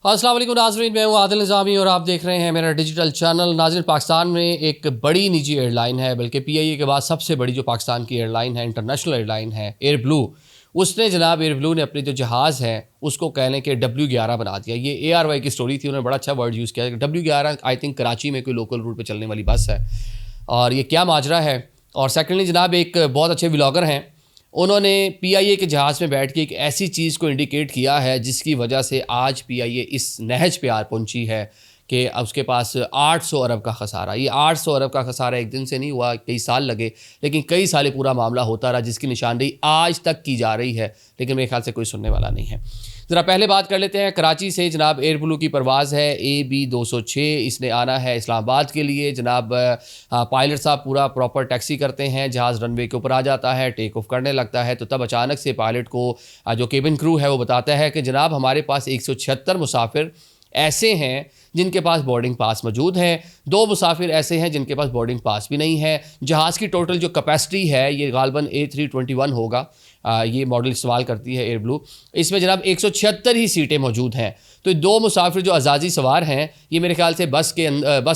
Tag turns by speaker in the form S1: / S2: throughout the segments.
S1: अस्सलाम वालेकुम नाज़रीन, मैं हूँ आदिल निज़ामी और आप देख रहे हैं मेरा डिजिटल चैनल। नाज़रीन, पाकिस्तान में एक बड़ी निजी एयरलाइन है, बल्कि पीआईए के बाद सबसे बड़ी जो पाकिस्तान की एयरलाइन है, इंटरनेशनल एयरलाइन है एयर ब्लू। उसने जनाब एयर ब्लू ने अपने जो जहाज़ है उसको कहने के W11 बना दिया। ये ARY की स्टोरी थी, उन्होंने बड़ा अच्छा वर्ड यूज़ किया। W11 आई थिंक कराची में कोई लोकल रूट पर चलने वाली बस है और ये क्या माजरा है। और सेकेंडली जनाब एक बहुत अच्छे व्लॉगर हैं, उन्होंने पीआईए के जहाज़ में बैठ के एक ऐसी चीज़ को इंडिकेट किया है जिसकी वजह से आज पीआईए इस नहज पे आ पहुंची है कि अब उसके पास 800 अरब का खसारा। ये 800 अरब का खसारा एक दिन से नहीं हुआ, कई साल लगे, लेकिन कई साल पूरा मामला होता रहा, जिसकी निशानदेही आज तक की जा रही है, लेकिन मेरे ख्याल से कोई सुनने वाला नहीं है। ज़रा पहले बात कर लेते हैं कराची से। जनाब एयर ब्लू की परवाज़ है AB206, इसने आना है इस्लामाबाद के लिए। जनाब पायलट साहब पूरा प्रॉपर टैक्सी करते हैं, जहाज़ रनवे के ऊपर आ जाता है, टेक ऑफ करने लगता है, तो तब अचानक से पायलट को जो केबिन क्रू है वो बताता है कि जनाब हमारे पास 176 मुसाफिर ऐसे हैं जिनके पास बोर्डिंग पास मौजूद है, 2 मुसाफिर ऐसे हैं जिनके पास बोर्डिंग पास भी नहीं है। जहाज़ की टोटल जो कैपेसिटी है ये गालबन A321 होगा, ये मॉडल इस्तेमाल करती है एयर ब्लू। इसमें जनाब 176 ही सीटें मौजूद हैं। तो 2 मुसाफिर जो आज़ादी सवार हैं, ये मेरे ख्याल से बस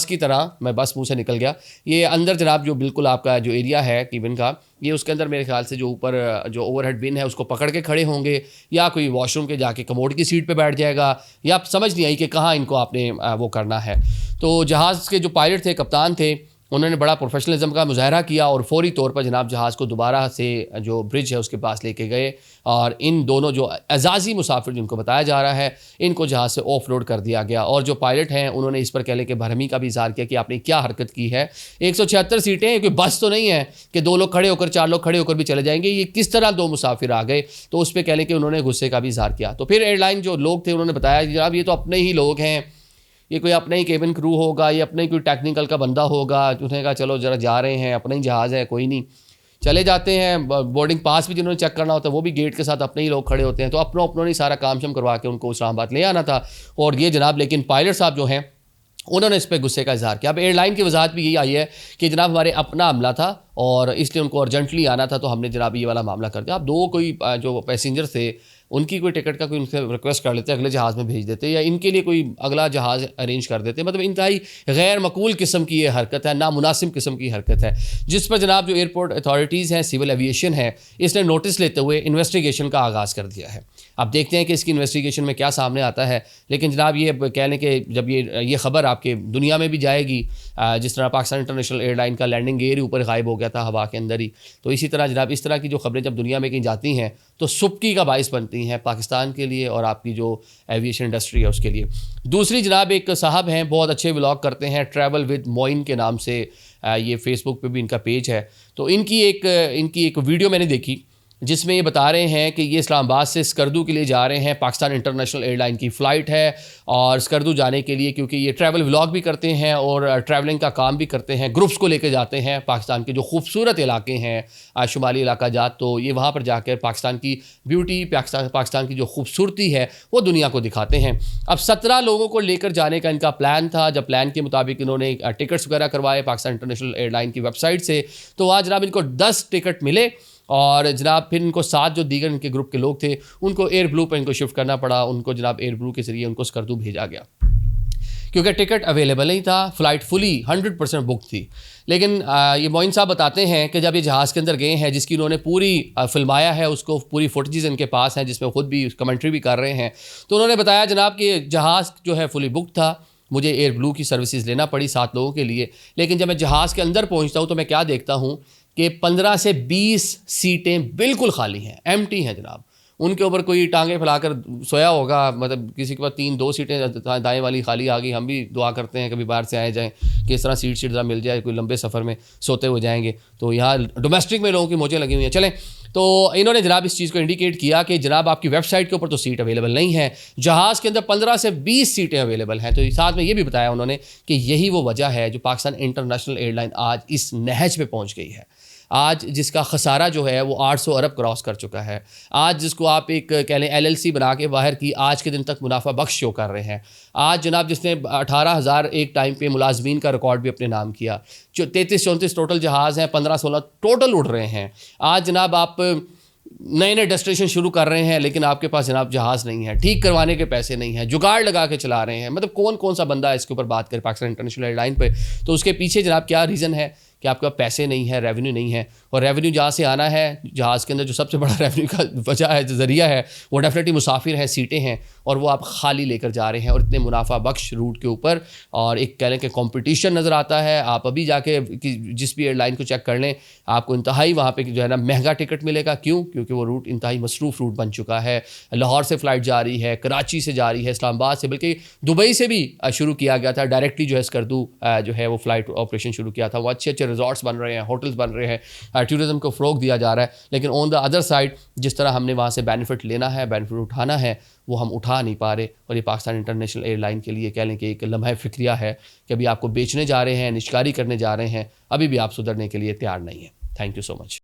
S1: की तरह, मैं बस मुँह से निकल गया, ये अंदर जनाब जो बिल्कुल आपका जो एरिया है केबिन का, ये उसके अंदर मेरे ख्याल से जो ऊपर जो ओवरहेड बिन है उसको पकड़ के खड़े होंगे, या कोई वॉशरूम के जाके कमोड की सीट पे बैठ जाएगा, या समझ नहीं आई कि कहाँ इनको आपने वो करना है। तो जहाज़ के जो पायलट थे, कप्तान थे, उन्होंने बड़ा प्रोफेशनलिज्म का मुजाहरा किया और फौरी तौर पर जनाब जहाज़ को दोबारा से जो ब्रिज है उसके पास लेके गए और इन दोनों जो एजाज़ी मुसाफिर जिनको बताया जा रहा है, इनको जहाज़ से ऑफ लोड कर दिया गया। और जो पायलट हैं उन्होंने इस पर कहने के भरमी का भी इज़हार किया कि आपने क्या हरकत की है। 176 सीटें, कोई बस तो नहीं है कि 2 लोग खड़े होकर 4 लोग खड़े होकर भी चले जाएंगे, ये किस तरह 2 मुसाफिर आ गए। तो उस पर कहने के उन्होंने गुस्से का भी इज़हार किया। तो फिर एयरलाइन जो लोग थे उन्होंने बताया कि जनाब ये तो अपने ही लोग हैं, ये कोई अपना ही केबिन क्रू होगा, ये अपना ही कोई टेक्निकल का बंदा होगा। उन्होंने कहा चलो ज़रा जा रहे हैं, अपना ही जहाज़ है, कोई नहीं, चले जाते हैं। बोर्डिंग पास भी जिन्होंने चेक करना होता है वो भी गेट के साथ अपने ही लोग खड़े होते हैं। तो अपनों ने सारा काम शम करवा के उनको इस्लामाबाद ले आना था। और ये जनाब लेकिन पायलट साहब जो हैं उन्होंने इस पर गुस्से का इजहार किया। अब एयरलाइन की वजाहत भी यही आई है कि जनाब हमारे अपना हमला था और इसलिए उनको अर्जेंटली आना था, तो हमने जनाब ये वाला मामला कर दिया। अब 2 कोई जो पैसेंजर थे उनकी कोई टिकट का कोई उनसे रिक्वेस्ट कर लेते, अगले जहाज़ में भेज देते, या इनके लिए कोई अगला जहाज़ अरेंज कर देते। मतलब इंतहाई गैर मकबूल किस्म की ये हरकत है, नामुनासिब किस्म की हरकत है, जिस पर जनाब जो एयरपोर्ट अथॉरिटीज़ हैं, सिविल एविएशन है, इसने नोटिस लेते हुए इन्वेस्टिगेशन का आगाज़ कर दिया है। अब देखते हैं कि इसकी इन्वेस्टिगेशन में क्या सामने आता है। लेकिन जनाब ये कह लें कि जब ये ख़बर आपके दुनिया में भी जाएगी, जिस तरह पाकिस्तान इंटरनेशनल एयरलाइन का लैंडिंग एयर ऊपर गायब हो गया था हवा के अंदर ही, तो इसी तरह जनाब इस तरह की जो खबरें जब दुनिया में कहीं जाती हैं तो सुबकी का बाइस बनती हैं पाकिस्तान के लिए और आपकी जो एविएशन इंडस्ट्री है उसके लिए। दूसरी जनाब एक साहब हैं, बहुत अच्छे व्लॉग करते हैं, ट्रैवल विद मोइन के नाम से, ये फेसबुक पे भी इनका पेज है। तो इनकी एक वीडियो मैंने देखी जिसमें ये बता रहे हैं कि ये इस्लामाबाद से स्कर्दू के लिए जा रहे हैं। पाकिस्तान इंटरनेशनल एयरलाइन की फ़्लाइट है और स्कर्दू जाने के लिए, क्योंकि ये ट्रैवल व्लॉग भी करते हैं और ट्रैवलिंग का काम भी करते हैं, ग्रुप्स को लेकर जाते हैं पाकिस्तान के जो खूबसूरत इलाके हैं, शुमाली इलाका जात, तो ये वहाँ पर जाकर पाकिस्तान की ब्यूटी, पाकिस्तान की जो खूबसूरती है वो दुनिया को दिखाते हैं। अब 17 लोगों को लेकर जाने का इनका प्लान था। जब प्लान के मुताबिक इन्होंने टिकट्स वगैरह करवाए पाकिस्तान इंटरनेशनल एयरलाइन की वेबसाइट से, तो आज जनाब इनको 10 टिकट मिले और जनाब फिर इनको 7 जो दीगर इनके ग्रुप के लोग थे उनको एयर ब्लू पर इनको शिफ्ट करना पड़ा। उनको जनाब एयर ब्लू के ज़रिए उनको स्कर्दू भेजा गया क्योंकि टिकट अवेलेबल नहीं था, फ़्लाइट फुली 100% बुक थी। लेकिन ये मोइन साहब बताते हैं कि जब ये जहाज़ के अंदर गए हैं, जिसकी उन्होंने पूरी फिल्माया है, उसको पूरी फुटेजेस इनके पास हैं जिसमें ख़ुद भी कमेंट्री भी कर रहे हैं, तो उन्होंने बताया जनाब कि जहाज़ जो है फुली बुक था, मुझे एयर ब्लू की सर्विसेज लेना पड़ी 7 लोगों के लिए। लेकिन जब मैं जहाज़ के अंदर पहुंचता हूं तो मैं क्या देखता हूं कि 15 से 20 सीटें बिल्कुल खाली हैं, एम्प्टी हैं जनाब। उनके ऊपर कोई टांगे फैलाकर सोया होगा, मतलब किसी के पास 3-2 सीटें दाएं वाली खाली आ गई। हम भी दुआ करते हैं कभी बाहर से आए जाएं कि इस तरह सीट मिल जाए, कोई लंबे सफ़र में सोते हुए जाएंगे। तो यहाँ डोमेस्टिक में लोगों की मौजें लगी हुई हैं। चलें, तो इन्होंने जनाब इस चीज़ को इंडिकेट किया कि जनाब आपकी वेबसाइट के ऊपर तो सीट अवेलेबल नहीं है, जहाज़ के अंदर 15 से 20 सीटें अवेलेबल हैं। तो साथ में ये भी बताया उन्होंने कि यही वो वजह है जो पाकिस्तान इंटरनेशनल एयरलाइन आज इस नहज पे पहुंच गई है, आज जिसका खसारा जो है वो 800 अरब क्रॉस कर चुका है, आज जिसको आप एक कह लें LLC बना के बाहर की आज के दिन तक मुनाफा बख्श शो कर रहे हैं, आज जनाब जिसने 18,000 एक टाइम पे मुलाजमीन का रिकॉर्ड भी अपने नाम किया, जो 33-34 टोटल जहाज़ हैं, 15-16 टोटल उड़ रहे हैं। आज जनाब आप नए नए डेस्टिनेशन शुरू कर रहे हैं, लेकिन आपके पास जनाब जहाज़ नहीं है, ठीक करवाने के पैसे नहीं हैं, जुगाड़ लगा के चला रहे हैं। मतलब कौन कौन सा बंदा इसके ऊपर बात करे पाकिस्तान इंटरनेशनल एयरलाइन पे, तो उसके पीछे जनाब क्या रीज़न है कि आपके पास पैसे नहीं है, रेवेन्यू नहीं है। और रेवेन्यू जहाँ से आना है, जहाज़ के अंदर जो सबसे बड़ा रेवेन्यू का वजह है, जो ज़रिया है, वो डेफिनेटली मुसाफिर हैं, सीटें हैं, और वो आप खाली लेकर जा रहे हैं और इतने मुनाफा बख्श रूट के ऊपर। और एक कह लें कि कंपटीशन नज़र आता है। आप अभी जाके जिस भी एयरलाइन को चेक कर लें, आपको इंतहाई वहाँ पे जो है ना महंगा टिकट मिलेगा। क्यों? क्योंकि वो रूट इंतहाई मसरूफ़ रूट बन चुका है। लाहौर से फ़्लाइट जा रही है, कराची से जा रही है, इस्लामाबाद से, बल्कि दुबई से भी शुरू किया गया था डायरेक्टली। जो है स्कर्दू जो है वो फ़्लाइट ऑपरेशन शुरू किया था। वो अच्छे अच्छे रिजॉर्ट्स बन रहे हैं, होटल्स बन रहे हैं, टूरिज़्म को फ़रोग दिया जा रहा है। लेकिन ऑन द अदर साइड जिस तरह हमने वहाँ से बेनिफिट लेना है, बेनिफिट उठाना है, वो हम उठा नहीं पा रहे। और ये पाकिस्तान इंटरनेशनल एयरलाइन के लिए कह लें कि एक लम्हा फ़िक्रिया है कि अभी आपको बेचने जा रहे हैं, निश्कारी करने जा रहे हैं, अभी भी आप सुधरने के लिए तैयार नहीं हैं। Thank you so much.